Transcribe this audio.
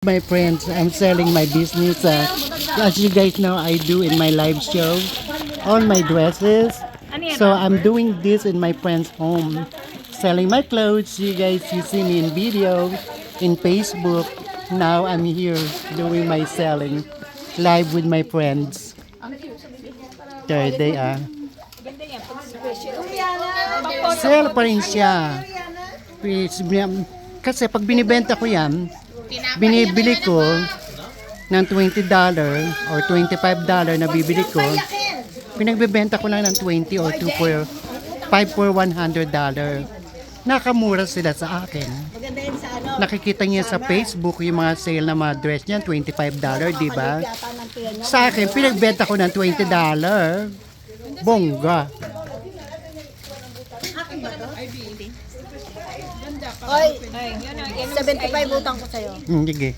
My friends, I'm selling my business. As you guys know, I do in my live show all my dresses. So I'm doing this in my friend's home, selling my clothes. You see me in video, in Facebook. Now I'm here doing my selling live with my friends. There they are. Sale pa rin siya. Kasi pag binibenta ko yan, binibili ko ng $20 or $25 na bibili ko, pinagbebenta ko lang ng 20 or 2 for 5 for $100. Nakamura sila sa akin. Nakikita niya sa Facebook yung mga sale na mga dress niyan, $25, di ba? Sa akin, pinagbenta ko ng $20. Bongga. Oy, 75 utang ko sa'yo. Sige.